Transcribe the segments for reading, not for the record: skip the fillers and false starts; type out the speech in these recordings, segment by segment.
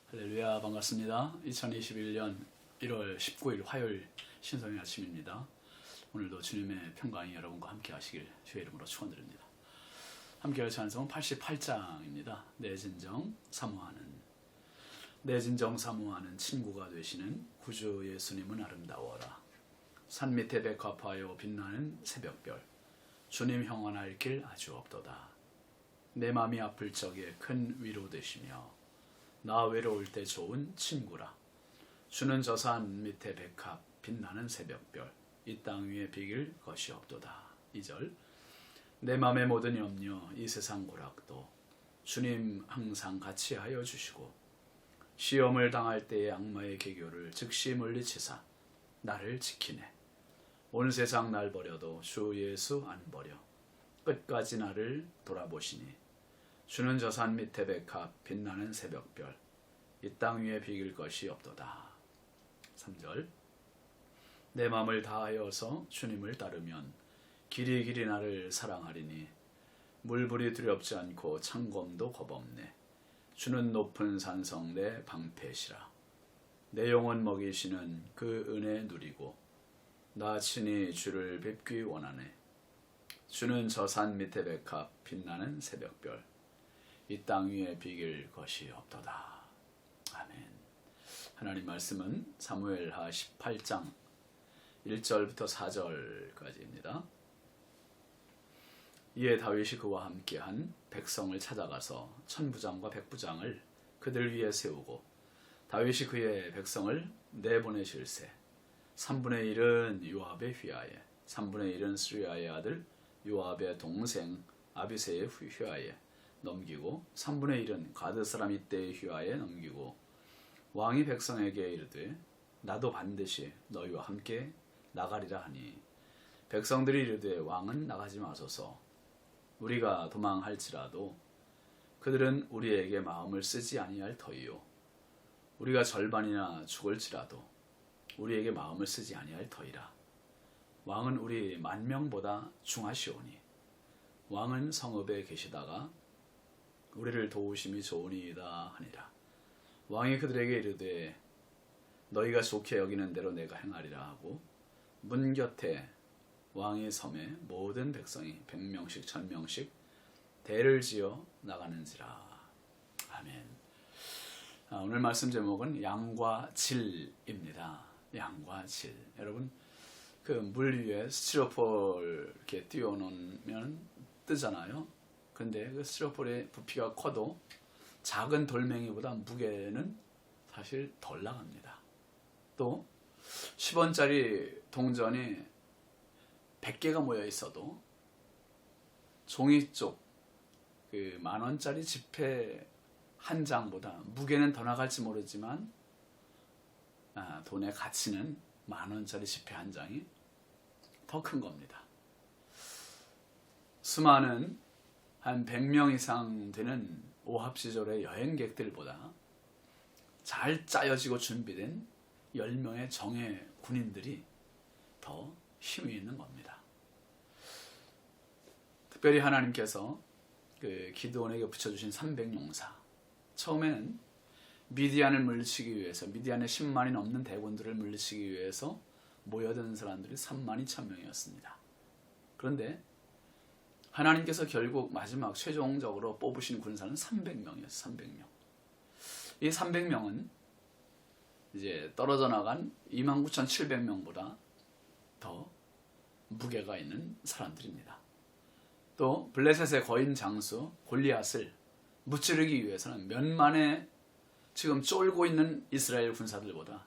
할렐루야, 반갑습니다. 2021년 1월 19일 화요일 신성의 아침입니다. 오늘도 주님의 평강이 여러분과 함께 하시길 주의 이름으로 축원드립니다. 함께 할 찬송은 88장입니다. 내 진정 사모하는 친구가 되시는 구주 예수님은 아름다워라. 산 밑에 백합화여 빛나는 새벽별, 주님 형언할 길 아주 없도다. 내 맘이 아플 적에 큰 위로 되시며 나 외로울 때 좋은 친구라. 주는 저 산 밑에 백합 빛나는 새벽별, 이 땅 위에 비길 것이 없도다. 2절. 내 맘의 모든 염려 이 세상 고락도 주님 항상 같이 하여 주시고, 시험을 당할 때의 악마의 계교를 즉시 물리치사 나를 지키네. 온 세상 날 버려도 주 예수 안 버려 끝까지 나를 돌아보시니, 주는 저 산 밑에 백합 빛나는 새벽별, 이 땅 위에 비길 것이 없도다. 3절. 내 마음을 다하여서 주님을 따르면 길이 나를 사랑하리니, 물불이 두렵지 않고 창검도 겁없네. 주는 높은 산성 내 방패시라. 내 영혼 먹이시는 그 은혜 누리고 나 친히 주를 뵙기 원하네. 주는 저 산 밑에 백합 빛나는 새벽별, 이 땅 위에 비길 것이 없도다. 아멘. 하나님 말씀은 사무엘하 18장 1절부터 4절까지입니다. 이에 다윗이 그와 함께한 백성을 찾아가서 천부장과 백부장을 그들 위에 세우고, 다윗이 그의 백성을 내보내실세 3분의 1은 요압의 휘하에, 3분의 1은 스루야의 아들 요압의 동생 아비새의 휘하에 넘기고, 3분의 1은 가드 사람 이때의 휘하에 넘기고, 왕이 백성에게 이르되 나도 반드시 너희와 함께 나가리라 하니, 백성들이 이르되 왕은 나가지 마소서. 우리가 도망할지라도 그들은 우리에게 마음을 쓰지 아니할 터이요, 우리가 절반이나 죽을지라도 우리에게 마음을 쓰지 아니할 터이라. 왕은 우리 10,000명보다 중하시오니, 왕은 성읍에 계시다가 우리를 도우심이 좋으니이다 하니라. 왕이 그들에게 이르되 너희가 좋게 여기는 대로 내가 행하리라 하고, 문 곁에 왕의 섬에 모든 백성이 100명씩 1000명씩 대를 지어 나가는지라. 아멘. 오늘 말씀 제목은 양과 질입니다. 양과 질. 여러분, 그 물 위에 스티로폴 이렇게 띄워놓으면 뜨잖아요. 근데 그 스티로폴의 부피가 커도 작은 돌멩이보다 무게는 사실 덜 나갑니다. 또 10원짜리 동전이 100개가 모여 있어도 종이 쪽 그 10,000원짜리 지폐 한 장보다 무게는 더 나갈지 모르지만 돈의 가치는 10,000원짜리 지폐 한 장이 더 큰 겁니다. 수많은 한 100명 이상 되는 오합지졸의 여행객들보다 잘 짜여지고 준비된 10명의 정예 군인들이 더 힘이 있는 겁니다. 특별히 하나님께서 그 기드온에게 붙여주신 300용사, 처음에는 미디안을 물리치기 위해서, 미디안의 10만이 넘는 대군들을 물리치기 위해서 모여든 사람들이 32,000명이었습니다. 그런데 하나님께서 결국 마지막 최종적으로 뽑으신 군사는 300명이었어요. 300명. 이 300명은 이제 떨어져 나간 29,700명보다 더 무게가 있는 사람들입니다. 또 블레셋의 거인 장수 골리앗을 무찌르기 위해서는 몇만의 지금 쫄고 있는 이스라엘 군사들보다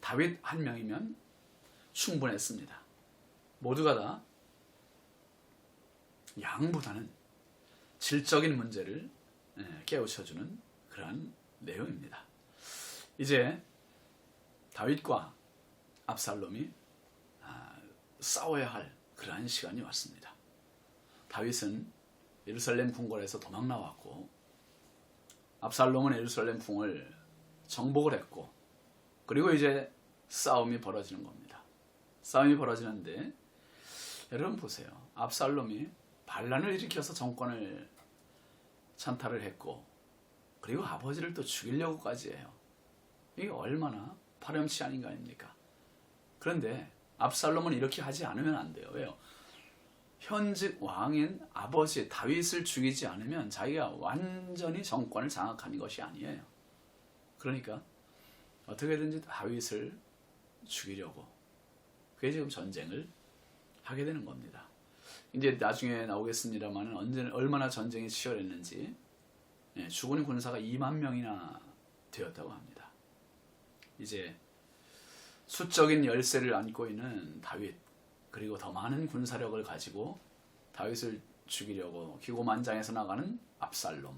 다윗 한 명이면 충분했습니다. 모두가 다 양보다는 질적인 문제를 깨우쳐주는 그러한 내용입니다. 이제 다윗과 압살롬이 싸워야 할 그러한 시간이 왔습니다. 다윗은 예루살렘 궁궐에서 도망 나왔고, 압살롬은 예루살렘 궁을 정복을 했고, 그리고 이제 싸움이 벌어지는 겁니다. 싸움이 벌어지는데 여러분 보세요. 압살롬이 반란을 일으켜서 정권을 찬탈을 했고, 그리고 아버지를 또 죽이려고까지 해요. 이게 얼마나 파렴치 아닌 거 아닙니까? 그런데 압살롬은 이렇게 하지 않으면 안 돼요. 왜요? 현직 왕인 아버지 다윗을 죽이지 않으면 자기가 완전히 정권을 장악하는 것이 아니에요. 그러니까 어떻게든지 다윗을 죽이려고, 그게 지금 전쟁을 하게 되는 겁니다. 이제 나중에 나오겠습니다만 얼마나 전쟁이 치열했는지, 죽은 군사가 2만 명이나 되었다고 합니다. 이제 수적인 열세를 안고 있는 다윗, 그리고 더 많은 군사력을 가지고 다윗을 죽이려고 기고만장해서 나가는 압살롬.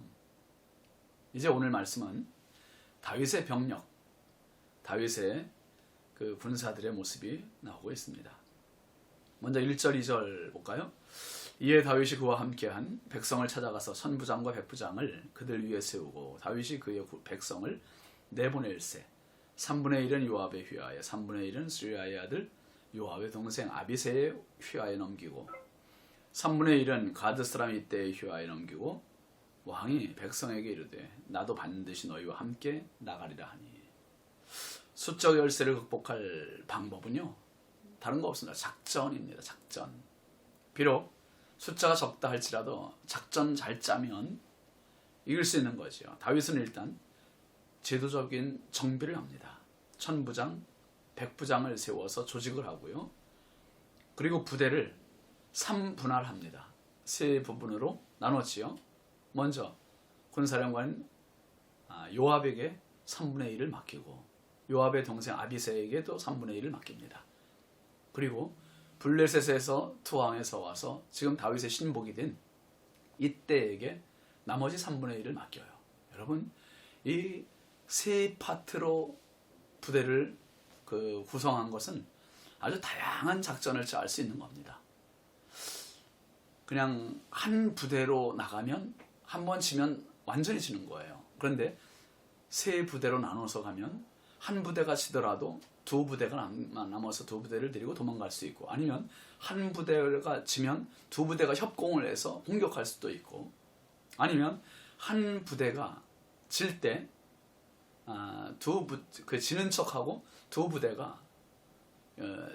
이제 오늘 말씀은 다윗의 병력, 다윗의 그 군사들의 모습이 나오고 있습니다. 먼저 1절 2절 볼까요? 이에 다윗이 그와 함께한 백성을 찾아가서 천부장과 백부장을 그들 위에 세우고 다윗이 그의 백성을 내보낼세 3분의 1은 요압의 휘하에 3분의 1은 스루야의 아들 요압의 동생 아비새의 휘하에 넘기고 3분의 1은 가드 사람 이때의 휘하에 넘기고 왕이 백성에게 이르되 나도 반드시 너희와 함께 나가리라 하니. 수적 열세를 극복할 방법은요, 다른 거 없습니다. 작전입니다. 작전. 비록 숫자가 적다 할지라도 작전 잘 짜면 이길 수 있는 거죠. 다윗은 일단 제도적인 정비를 합니다. 천부장, 백부장을 세워서 조직을 하고요. 그리고 부대를 3분할합니다. 세 부분으로 나눴지요. 먼저 군사령관 요압에게 3분의 1을 맡기고 요압의 동생 아비새에게도 3분의 1을 맡깁니다. 그리고 블레셋에서 투항해서 와서 지금 다윗의 신복이 된 이때에게 나머지 3분의 1을 맡겨요. 여러분, 이 세 파트로 부대를 구성한 것은 아주 다양한 작전을 짤 수 있는 겁니다. 그냥 한 부대로 나가면 한 번 지면 완전히 지는 거예요. 그런데 세 부대로 나눠서 가면 한 부대가 지더라도 두 부대가 남아서 두 부대를 데리고 도망갈 수 있고, 아니면 한 부대가 지면 두 부대가 협공을 해서 공격할 수도 있고, 아니면 한 부대가 질 때 지는 척하고 두 부대가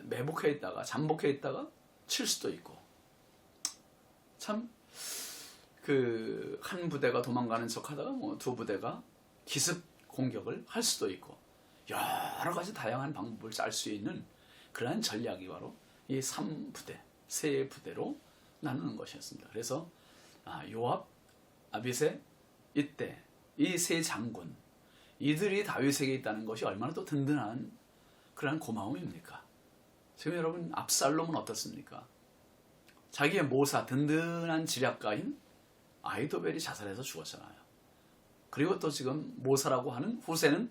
매복해 있다가 잠복해 있다가 칠 수도 있고, 참 한 부대가 도망가는 척하다가 두 부대가 기습 공격을 할 수도 있고, 여러 가지 다양한 방법을 짤 수 있는 그러한 전략이 바로 이 3부대, 세 부대로 나누는 것이었습니다. 그래서 요압, 아비새, 이때 이 세 장군, 이들이 다윗에게 있다는 것이 얼마나 또 든든한 그러한 고마움입니까? 지금 여러분, 압살롬은 어떻습니까? 자기의 모사, 든든한 지략가인 아히도벨이 자살해서 죽었잖아요. 그리고 또 지금 모사라고 하는 후세는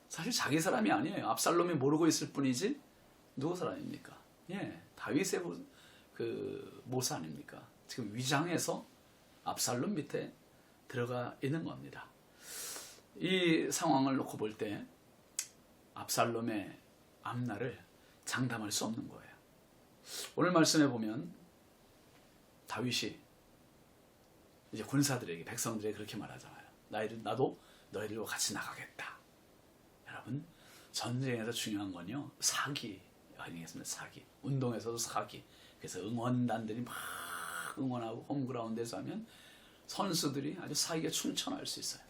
사실 자기 사람이 아니에요. 압살롬이 모르고 있을 뿐이지 누구 사람입니까? 다윗의 모사 아닙니까? 지금 위장해서 압살롬 밑에 들어가 있는 겁니다. 이 상황을 놓고 볼 때 압살롬의 앞날을 장담할 수 없는 거예요. 오늘 말씀해 보면 다윗이 이제 군사들에게, 백성들에게 그렇게 말하잖아요. 나도 너희들과 같이 나가겠다. 여러분, 전쟁에서 중요한 건요, 사기 아니겠습니까? 사기. 운동에서도 사기. 그래서 응원단들이 막 응원하고 홈그라운드에서 하면 선수들이 아주 사기가 충천할 수 있어요.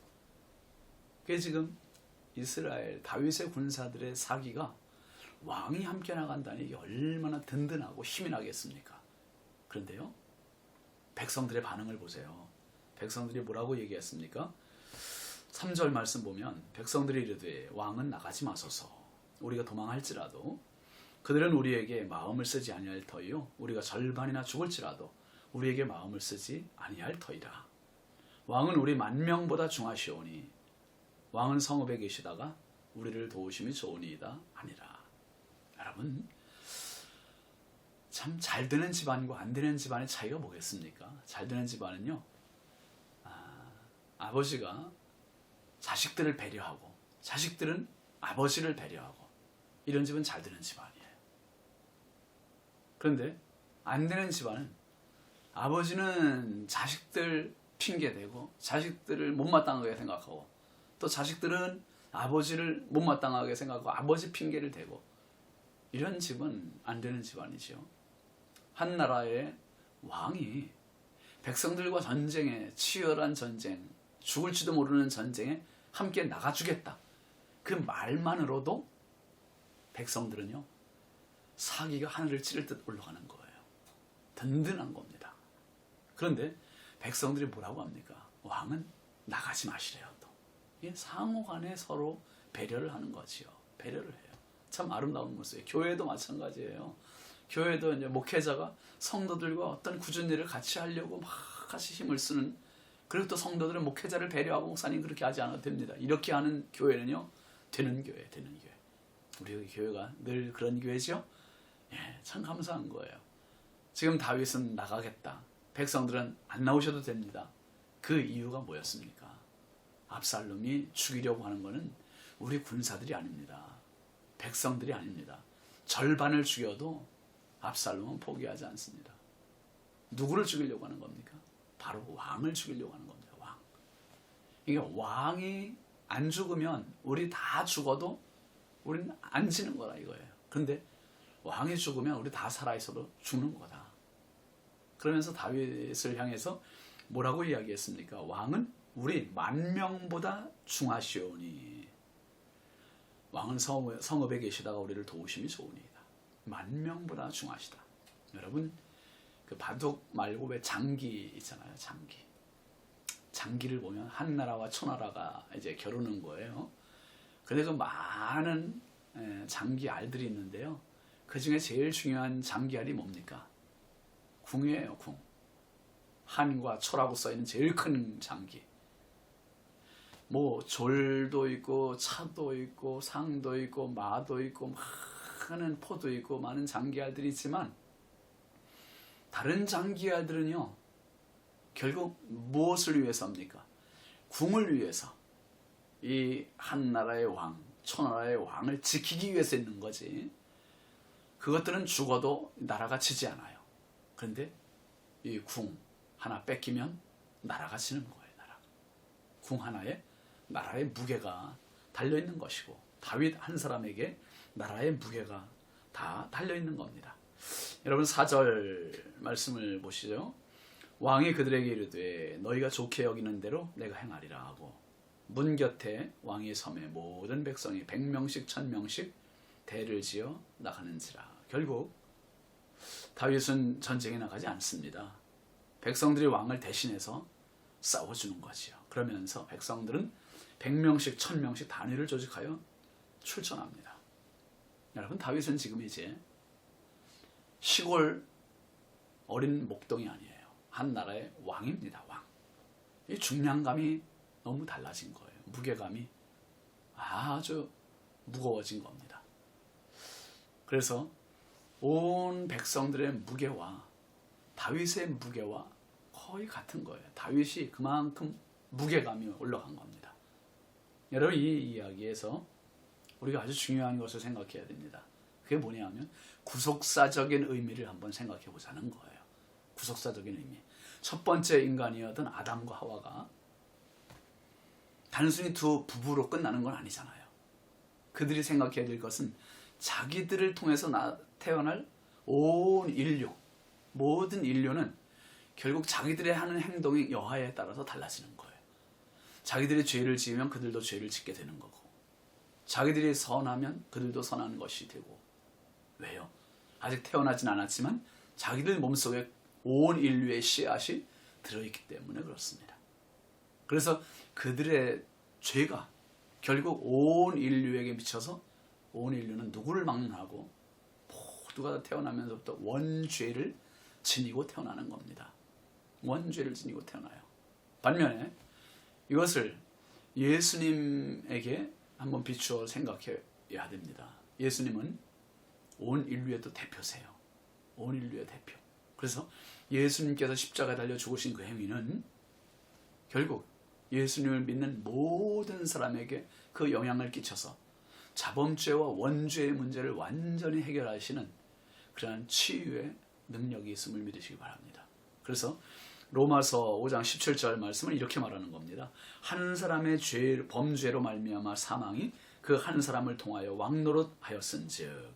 그게 지금 이스라엘 다윗의 군사들의 사기가 왕이 함께 나간다니 이게 얼마나 든든하고 힘이 나겠습니까? 그런데요, 백성들의 반응을 보세요. 백성들이 뭐라고 얘기했습니까? 3절 말씀 보면 백성들이 이르되 왕은 나가지 마소서. 우리가 도망할지라도 그들은 우리에게 마음을 쓰지 아니할 터이요 우리가 절반이나 죽을지라도 우리에게 마음을 쓰지 아니할 터이라. 왕은 우리 만명보다 중하시오니 왕은 성읍에 계시다가 우리를 도우심이 좋으니이다 아니라. 여러분, 참 잘 되는 집안과 안 되는 집안의 차이가 뭐겠습니까? 잘 되는 집안은요, 아버지가 자식들을 배려하고 자식들은 아버지를 배려하고, 이런 집은 잘 되는 집안이에요. 그런데 안 되는 집안은 아버지는 자식들 핑계대고 자식들을 못마땅하게 생각하고 또 자식들은 아버지를 못마땅하게 생각하고 아버지 핑계를 대고 이런 집은 안 되는 집안이지요. 한 나라의 왕이 백성들과 전쟁에 치열한 전쟁, 죽을지도 모르는 전쟁에 함께 나가주겠다. 그 말만으로도 백성들은요 사기가 하늘을 찌를 듯 올라가는 거예요. 든든한 겁니다. 그런데 백성들이 뭐라고 합니까? 왕은 나가지 마시래요. 또 상호간에 서로 배려를 하는 거지요. 배려를 해요. 참 아름다운 모습이에요. 교회도 마찬가지예요. 교회도 이제 목회자가 성도들과 어떤 굳은 일을 같이 하려고 막 같이 힘을 쓰는, 그리고 또 성도들은 목회자를 배려하고 목사님 그렇게 하지 않아도 됩니다. 이렇게 하는 교회는요 되는 교회, 되는 교회. 우리 교회가 늘 그런 교회죠. 예, 참 감사한 거예요. 지금 다윗은 나가겠다. 백성들은 안 나오셔도 됩니다. 그 이유가 뭐였습니까? 압살롬이 죽이려고 하는 것은 우리 군사들이 아닙니다. 백성들이 아닙니다. 절반을 죽여도 압살롬은 포기하지 않습니다. 누구를 죽이려고 하는 겁니까? 바로 왕을 죽이려고 하는 겁니다. 왕. 이게 왕이 안 죽으면 우리 다 죽어도 우리는 안 지는 거라 이거예요. 그런데 왕이 죽으면 우리 다 살아있어도 죽는 거다. 그러면서 다윗을 향해서 뭐라고 이야기했습니까? 왕은 우리 만명보다 중하시오니. 왕은 성읍에 계시다가 우리를 도우심이 좋으니이다. 만명보다 중하시다. 여러분 그 바둑 말고 왜 장기 있잖아요. 장기. 장기를 보면 한 나라와 초나라가 이제 겨루는 거예요. 근데 그 많은 장기 알들이 있는데요. 그 중에 제일 중요한 장기 알이 뭡니까? 궁이에요. 궁. 한과 초라고 써있는 제일 큰 장기. 뭐 졸도 있고 차도 있고 상도 있고 마도 있고 많은 포도 있고 많은 장기알들이 있지만 다른 장기알들은요 결국 무엇을 위해서입니까? 궁을 위해서, 이 한 나라의 왕, 초나라의 왕을 지키기 위해서 있는 거지. 그것들은 죽어도 나라가 지지 않아요. 그런데 이 궁 하나 뺏기면 나라가 지는 거예요. 나라. 궁 하나에 나라의 무게가 달려있는 것이고 다윗 한 사람에게 나라의 무게가 다 달려있는 겁니다. 여러분 4절 말씀을 보시죠. 왕이 그들에게 이르되 너희가 좋게 여기는 대로 내가 행하리라 하고 문 곁에 왕이 섬에 모든 백성이 100명씩 1000명씩 대를 지어 나가는지라. 결국 다윗은 전쟁에 나가지 않습니다. 백성들이 왕을 대신해서 싸워주는 거지요. 그러면서 백성들은 100명씩 1000명씩 단위를 조직하여 출전합니다. 여러분 다윗은 지금 이제 시골 어린 목동이 아니에요. 한 나라의 왕입니다. 왕. 이 중량감이 너무 달라진 거예요. 무게감이 아주 무거워진 겁니다. 그래서 온 백성들의 무게와 다윗의 무게와 거의 같은 거예요. 다윗이 그만큼 무게감이 올라간 겁니다. 여러분 이 이야기에서 우리가 아주 중요한 것을 생각해야 됩니다. 그게 뭐냐면 구속사적인 의미를 한번 생각해 보자는 거예요. 구속사적인 의미. 첫 번째 인간이었던 아담과 하와가 단순히 두 부부로 끝나는 건 아니잖아요. 그들이 생각해야 될 것은 자기들을 통해서 태어날 온 인류, 모든 인류는 결국 자기들의 하는 행동이 여하에 따라서 달라지는 거예요. 자기들이 죄를 지으면 그들도 죄를 짓게 되는 거고, 자기들이 선하면 그들도 선한 것이 되고. 왜요? 아직 태어나진 않았지만 자기들 몸속에 온 인류의 씨앗이 들어있기 때문에 그렇습니다. 그래서 그들의 죄가 결국 온 인류에게 미쳐서 온 인류는 누구를 막론하고 모두가 다 태어나면서부터 원죄를 지니고 태어나는 겁니다. 원죄를 지니고 태어나요. 반면에 이것을 예수님에게 한번 비추어 생각해야 됩니다. 예수님은 온 인류의 또 대표세요. 온 인류의 대표. 그래서 예수님께서 십자가에 달려 죽으신 그 행위는 결국 예수님을 믿는 모든 사람에게 그 영향을 끼쳐서 자범죄와 원죄의 문제를 완전히 해결하시는 그러한 치유의 능력이 있음을 믿으시기 바랍니다. 그래서 로마서 5장 17절 말씀은 이렇게 말하는 겁니다. 한 사람의 범죄로 말미암아 사망이 그 한 사람을 통하여 왕노릇하였은즉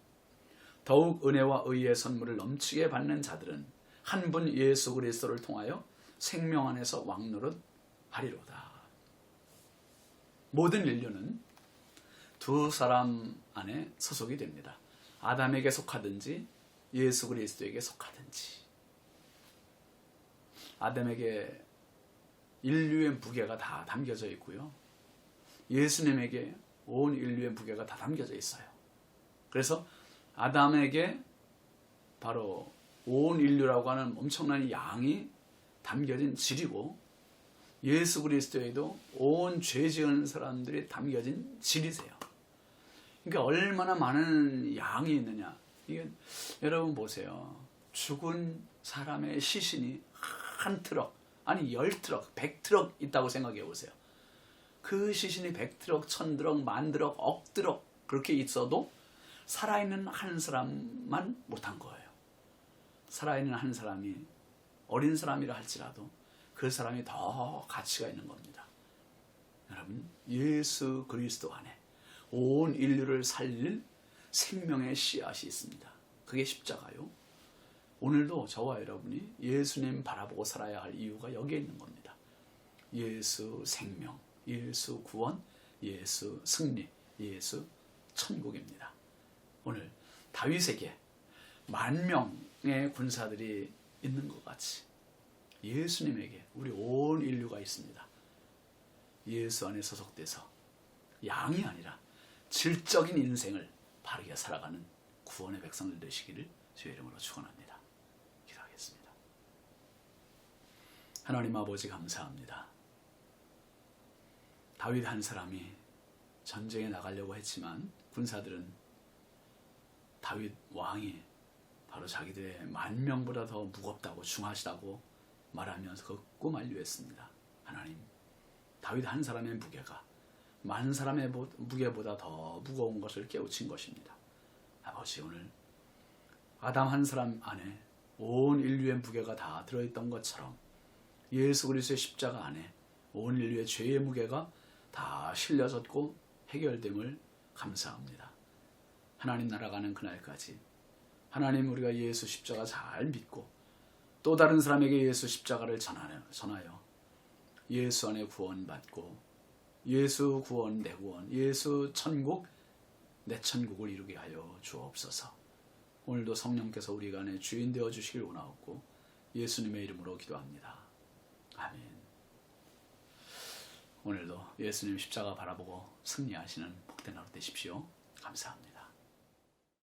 더욱 은혜와 의의 선물을 넘치게 받는 자들은 한 분 예수 그리스도를 통하여 생명 안에서 왕노릇하리로다. 모든 인류는 두 사람 안에 소속이 됩니다. 아담에게 속하든지 예수 그리스도에게 속하든지. 아담에게 인류의 무게가 다 담겨져 있고요. 예수님에게 온 인류의 무게가 다 담겨져 있어요. 그래서 아담에게 바로 온 인류라고 하는 엄청난 양이 담겨진 질이고, 예수 그리스도에도 온 죄 지은 사람들이 담겨진 질이세요. 그러니까 얼마나 많은 양이 있느냐. 이게 여러분 보세요. 죽은 사람의 시신이 한 트럭, 아니 10트럭, 100트럭 있다고 생각해 보세요. 그 시신이 100트럭, 1000트럭, 10,000트럭, 억트럭 그렇게 있어도 살아있는 한 사람만 못한 거예요. 살아있는 한 사람이 어린 사람이라 할지라도 그 사람이 더 가치가 있는 겁니다. 여러분, 예수 그리스도 안에 온 인류를 살릴 생명의 씨앗이 있습니다. 그게 십자가요. 오늘도 저와 여러분이 예수님 바라보고 살아야 할 이유가 여기에 있는 겁니다. 예수 생명, 예수 구원, 예수 승리, 예수 천국입니다. 오늘 다윗에게 10,000명의 군사들이 있는 것 같이 예수님에게 우리 온 인류가 있습니다. 예수 안에 소속돼서 양이 아니라 질적인 인생을 바르게 살아가는 구원의 백성들 되시기를 주의 이름으로 축원합니다. 기도하겠습니다. 하나님 아버지 감사합니다. 다윗 한 사람이 전쟁에 나가려고 했지만 군사들은 다윗 왕이 바로 자기들의 10,000명보다 더 무겁다고 중하시다고 말하면서 걷고 만류했습니다. 하나님, 다윗 한 사람의 무게가 10,000사람의 무게보다 더 무거운 것을 깨우친 것입니다. 아버지, 오늘 아담 한 사람 안에 온 인류의 무게가 다 들어있던 것처럼 예수 그리스도의 십자가 안에 온 인류의 죄의 무게가 다 실려졌고 해결됨을 감사합니다. 하나님 나라 가는 그날까지 하나님, 우리가 예수 십자가 잘 믿고 또 다른 사람에게 예수 십자가를 전하여 예수 안에 구원받고 예수 구원 내 구원, 예수 천국 내 천국을 이루게 하여 주옵소서. 오늘도 성령께서 우리 안에 주인 되어 주시길 원하옵고 예수님의 이름으로 기도합니다. 아멘. 오늘도 예수님 십자가 바라보고 승리하시는 복된 하루 되십시오. 감사합니다.